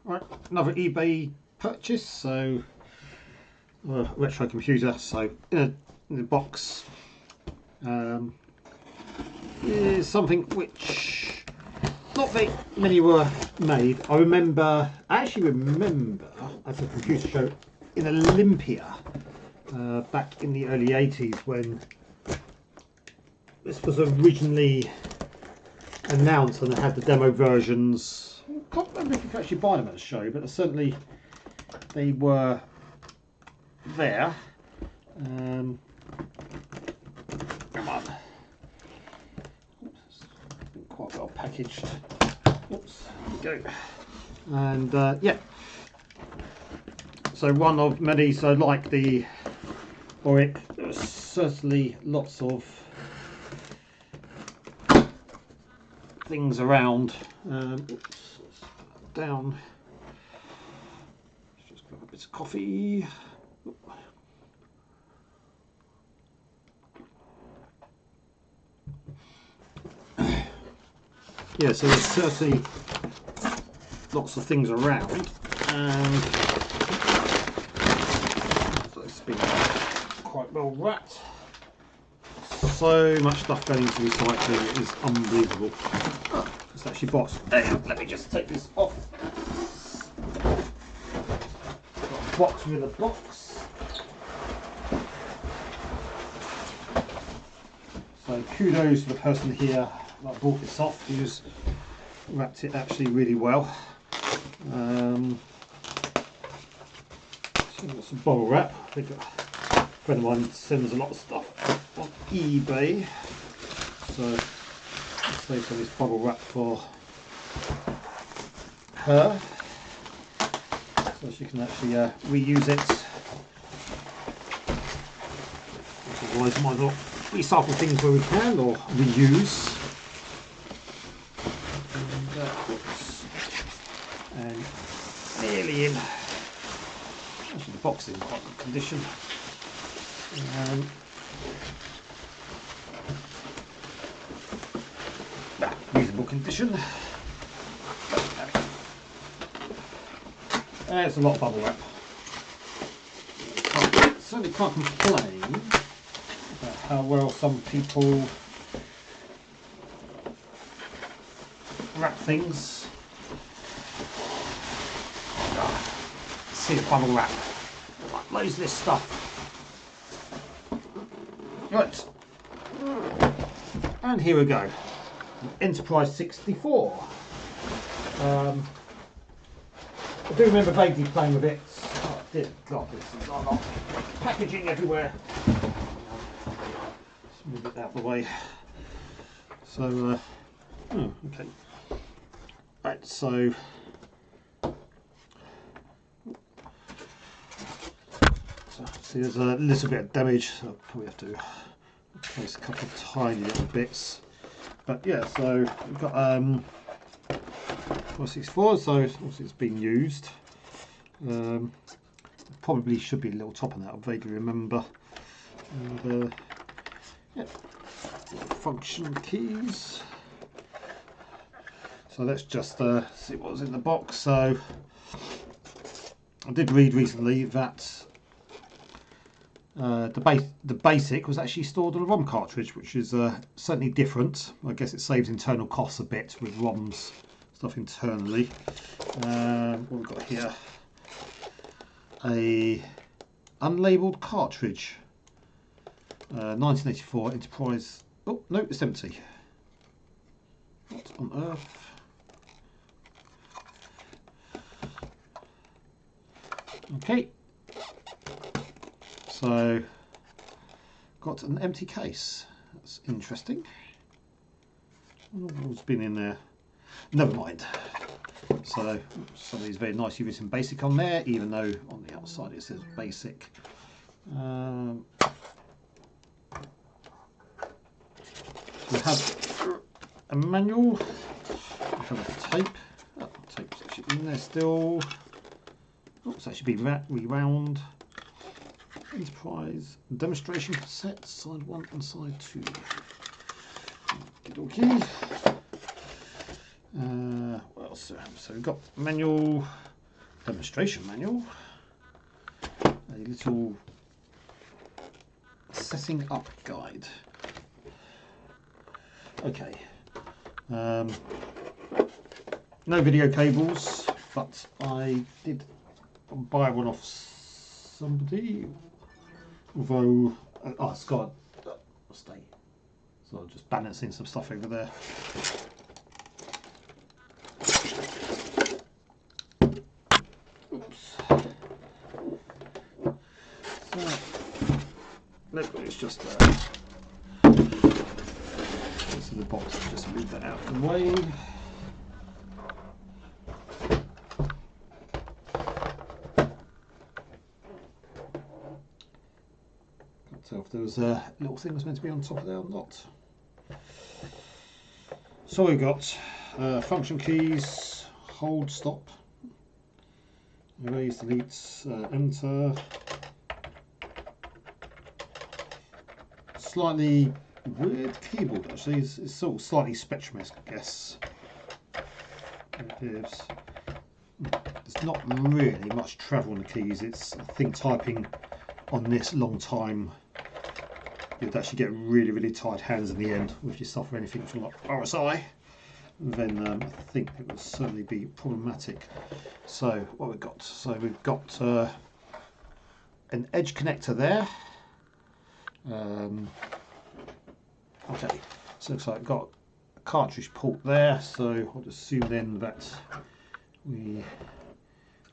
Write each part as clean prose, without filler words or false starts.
Right, another eBay purchase. So retro computer. So in the box is something which not very many were made. I actually remember at a computer show in Olympia back in the early 80s when this was originally announced and they had the demo versions. I can't remember if you could actually buy them at the show, but certainly they were there. Come on. Oops, been quite well packaged. Oops, there we go. And yeah, so one of many. So like the Oric, there was certainly lots of things around. Oops, down. Just grab a bit of coffee. Yeah, so there's certainly lots of things around, and so it's been quite well wrapped. So much stuff going into recycling, it is unbelievable. Oh, it's actually boxed. Let me just take this off. Got a box with a box. So kudos to the person here that bought this off, who's wrapped it actually really well. So got some bubble wrap. I think a friend of mine sends a lot of stuff on eBay, so I'll save some of this bubble wrap for her, so she can actually reuse it. Otherwise, might as well recycle things where we can, or reuse. And nearly in. Actually, the box is in quite good condition. Reasonable condition. There's a lot of bubble wrap. Certainly can't complain about how well some people wrap things. See the bubble wrap. Like loads of this stuff. Right. And here we go. Enterprise 64. I do remember vaguely playing with it. Oh dear God, this is a lot. Packaging everywhere. Let's move it out of the way. So, okay. Right, so see, there's a little bit of damage, so I'll probably have to replace a couple of tiny little bits. But yeah, so we've got 464, so obviously it's been used. Probably should be a little top on that, I vaguely remember. And yeah, function keys. So let's just see what was in the box. So I did read recently that the basic was actually stored on a ROM cartridge, which is certainly different. I guess it saves internal costs a bit with ROMs stuff internally. What we've got here, a unlabeled cartridge, 1984 Enterprise. Oh no, it's empty. What on earth? Okay. So, got an empty case. That's interesting. What's been in there? Never mind. So, some of these very nicely written basic on there, even though on the outside it says basic. We have a manual. We have a tape. Oh, tape's actually in there still. Oh, it's actually been rewound. Enterprise demonstration cassette, side 1 and side 2. Okay. What else? So we've got manual, demonstration manual, a little setting up guide. Okay, no video cables, but I did buy one off somebody, although it's got a stay, so I'm just balancing some stuff over there. Oops. So it's just it's in the box. Just move that out of the way. So if there was a little thing was meant to be on top of there or not. So we've got function keys, hold, stop, erase, delete, enter. Slightly weird keyboard actually. It's sort of slightly Spectrum-esque, I guess. There's not really much travel on the keys. It's, I think, typing on this long time, you'd actually get really tired hands in the end if you suffer anything from like RSI. Then I think it will certainly be problematic. So what we've got? So we've got an edge connector there. Okay, so it looks like I've got a cartridge port there. So I'll assume then that we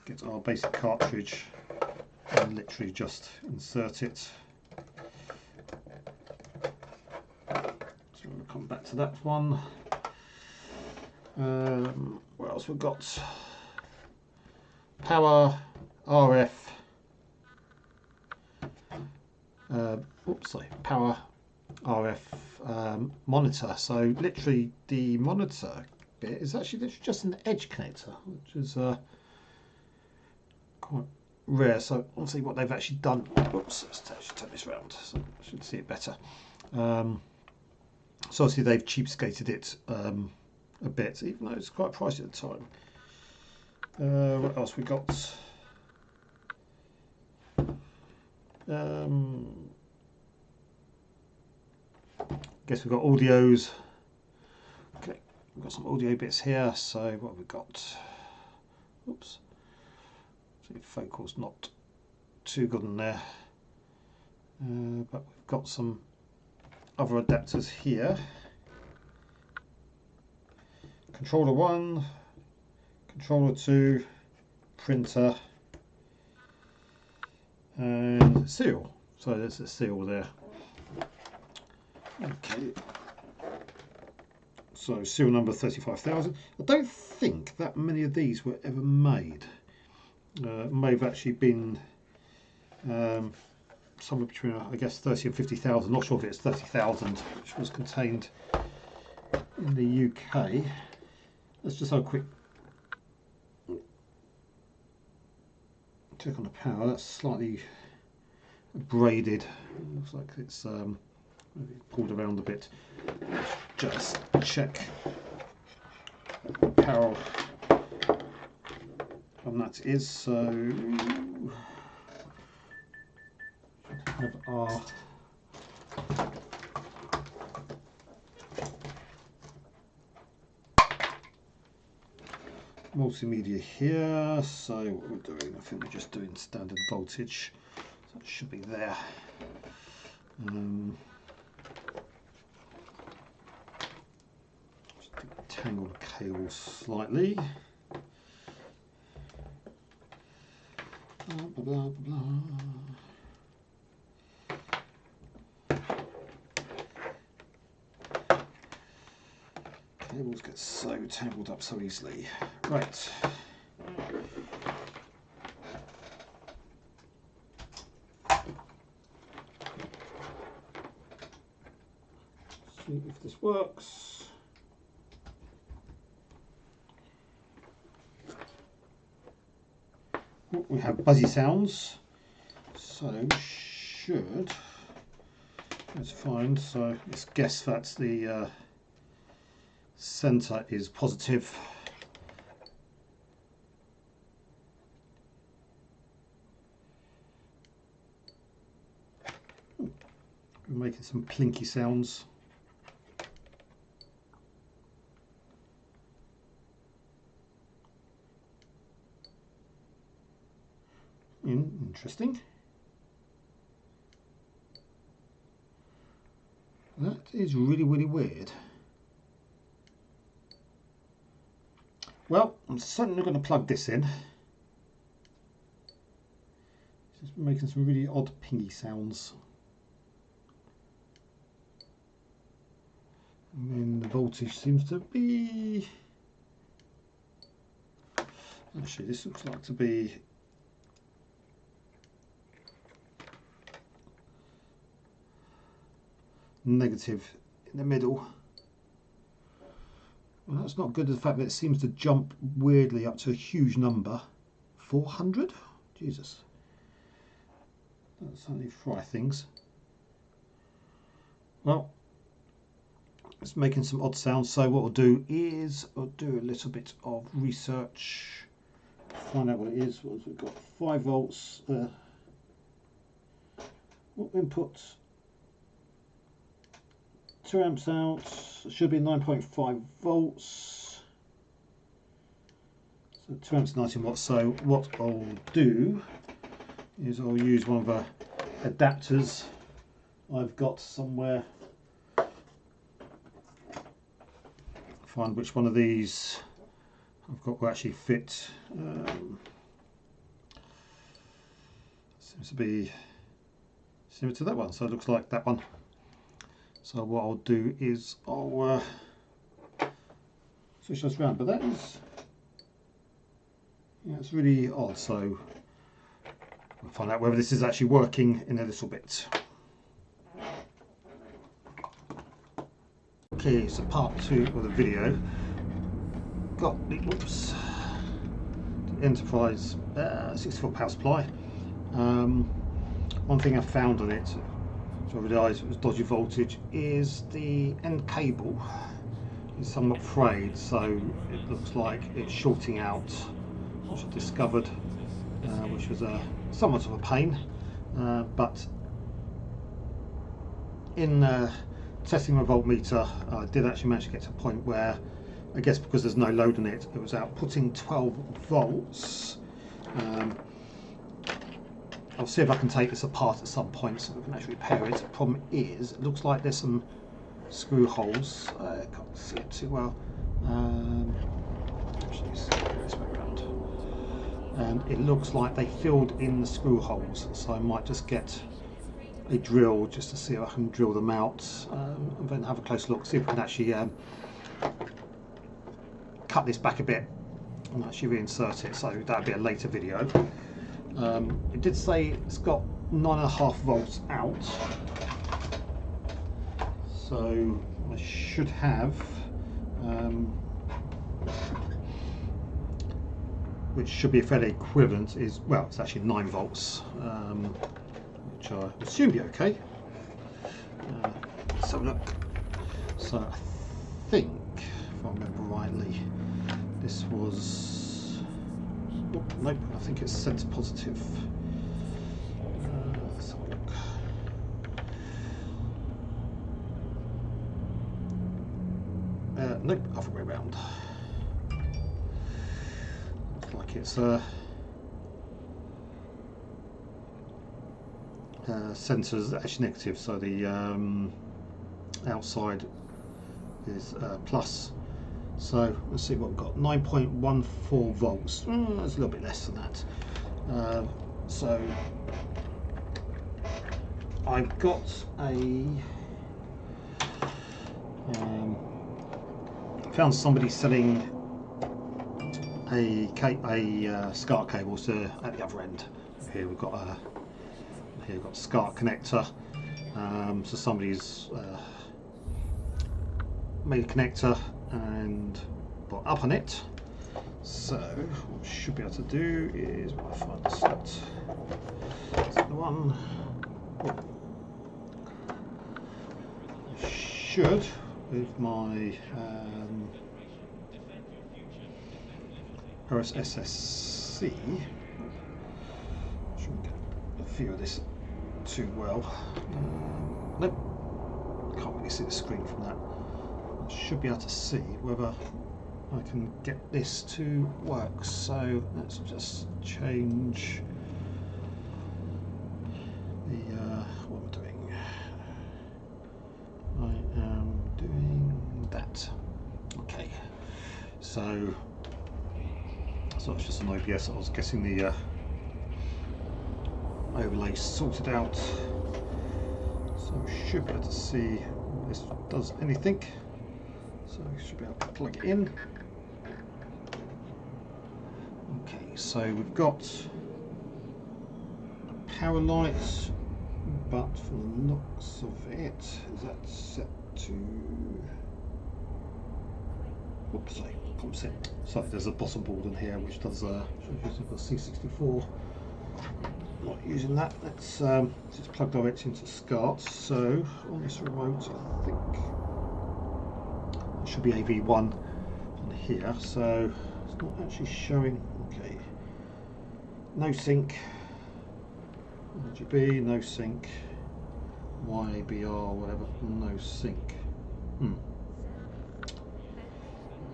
get our basic cartridge and literally just insert it. So we'll come back to that one. What else we've got? Power, RF, power, RF monitor. So literally the monitor bit is actually just an edge connector, which is quite rare. So let's see what they've actually done. Oops, let's actually turn this around so I should see it better. So obviously they've cheapskated it a bit, even though it's quite pricey at the time. What else we got? Guess we've got audios. Okay, we've got some audio bits here. So what have we got? Oops. See, focal's not too good in there. But we've got some other adapters here. Controller 1, controller 2, printer, and serial. So there's a serial there. Okay. So serial number 35,000. I don't think that many of these were ever made. May have actually been somewhere between, I guess, 30 and 50,000. Not sure if it's 30,000, which was contained in the UK. Let's just have a quick check on the power. That's slightly braided. Looks like it's maybe pulled around a bit. Let's just check power on that is. So have our multimedia here. So what we're doing, I think we're just doing standard voltage, so it should be there. Just detangle the cables slightly. Blah, blah, blah, blah. Cables get so tangled up so easily. Right. See if this works. Oh, we have buzzy sounds, so should, let's find, so let's guess that the center is positive. making some plinky sounds. Interesting. That is really, really weird. Well, I'm certainly going to plug this in. Just making some really odd pingy sounds. And then the voltage seems to be... Actually, this looks like to be... negative in the middle. Well, that's not good. The fact that it seems to jump weirdly up to a huge number. 400? Jesus. That's certainly fry things. Well, it's making some odd sounds. So what I'll do is I'll do a little bit of research, find out what it is. What have we got? 5 volts. What input? 2 amps out, it should be 9.5 volts. So 2 amps, 19 watts. So what I'll do is I'll use one of the adapters I've got somewhere. Find which one of these I've got will actually fit. Seems to be similar to that one, so it looks like that one. So what I'll do is I'll switch this around, but that is, yeah, it's really odd. So I'll find out whether this is actually working in a little bit. Okay, so part 2 of the video. Got the, whoops, the Enterprise 64 power supply. One thing I found on it, so I realised it was dodgy voltage, is the end cable is somewhat frayed, so it looks like it's shorting out, which I discovered, which was somewhat of a pain, but in testing my voltmeter, I did actually manage to get to a point where, I guess because there's no load on it, it was outputting 12 volts. I'll see if I can take this apart at some point so we can actually repair it. The problem is, it looks like there's some screw holes. I can't see it too well. Actually, this way around. And it looks like they filled in the screw holes, so I might just get a drill just to see if I can drill them out, and then have a close look, see if we can actually cut this back a bit and actually reinsert it. So that'll be a later video. It did say it's got 9.5 volts out, so I should have, which should be fairly equivalent, is, well, it's actually 9 volts, which I assume be okay. Let's have a look. So I think, if I remember rightly, this was, oh, nope, I think it's center positive. Let's have a look. Nope, other way around. Looks like it's center's actually negative, so the outside is plus. So let's see what we've got. 9.14 volts. That's a little bit less than that. So I've got a found somebody selling a SCART cable to at the other end. Here we've got a SCART connector. So somebody's made a connector and put up on it. So what I should be able to do is, when I find the slot, is that the one? I should, with my OSSC, shouldn't get a view of this too well. Nope, can't really see the screen from that. I should be able to see whether I can get this to work. So let's just change the what am I doing? I am doing that. Okay, so it's just an OBS. I was getting the overlay sorted out, so I should be able to see if this does anything. So I should be able to plug it in. Okay, so we've got power lights, but from the looks of it, is that set to, oops, sorry, pump set. So there's a bottom board in here which does C64. Not using that. Let's just plug directly into SCART. So on this remote, I think it should be AV1 on here. So it's not actually showing. Okay, no sync. RGB, no sync. YABR, whatever, no sync.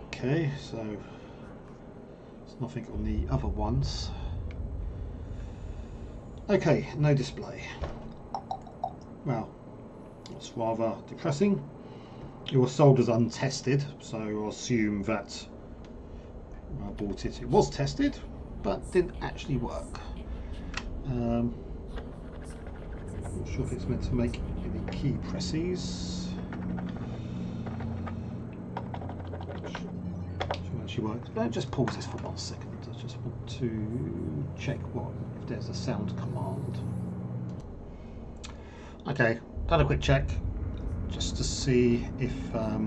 Okay, so there's nothing on the other ones. Okay, no display. Well, that's rather depressing. It was sold as untested, so I'll assume that when I bought it, it was tested, but didn't actually work. Not sure if it's meant to make any key presses. Should actually work. But just pause this for 1 second. I just want to check if there's a sound command. Okay, done a quick check just to see if I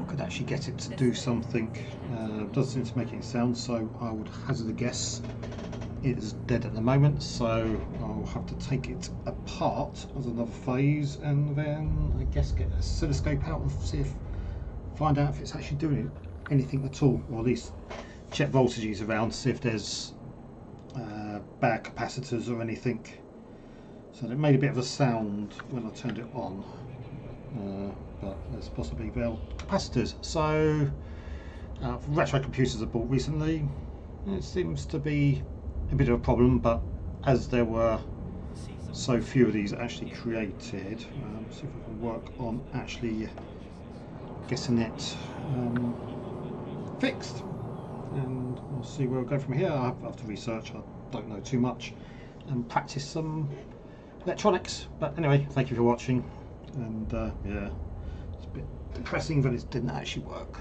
could actually get it to do something. Doesn't seem to make any sound, so I would hazard a guess it is dead at the moment, so I'll have to take it apart as another phase and then I guess get a oscilloscope out and find out if it's actually doing anything at all, or at least check voltages around, see if there's bad capacitors or anything. So it made a bit of a sound when I turned it on, but there's possibly capacitors. So retro computers I bought recently, it seems to be a bit of a problem, but as there were so few of these actually created, see if I can work on actually getting it fixed, and we'll see where we'll go from here. I have to research, I don't know too much, and practice some electronics. But anyway, thank you for watching, and yeah, it's a bit depressing that it didn't actually work.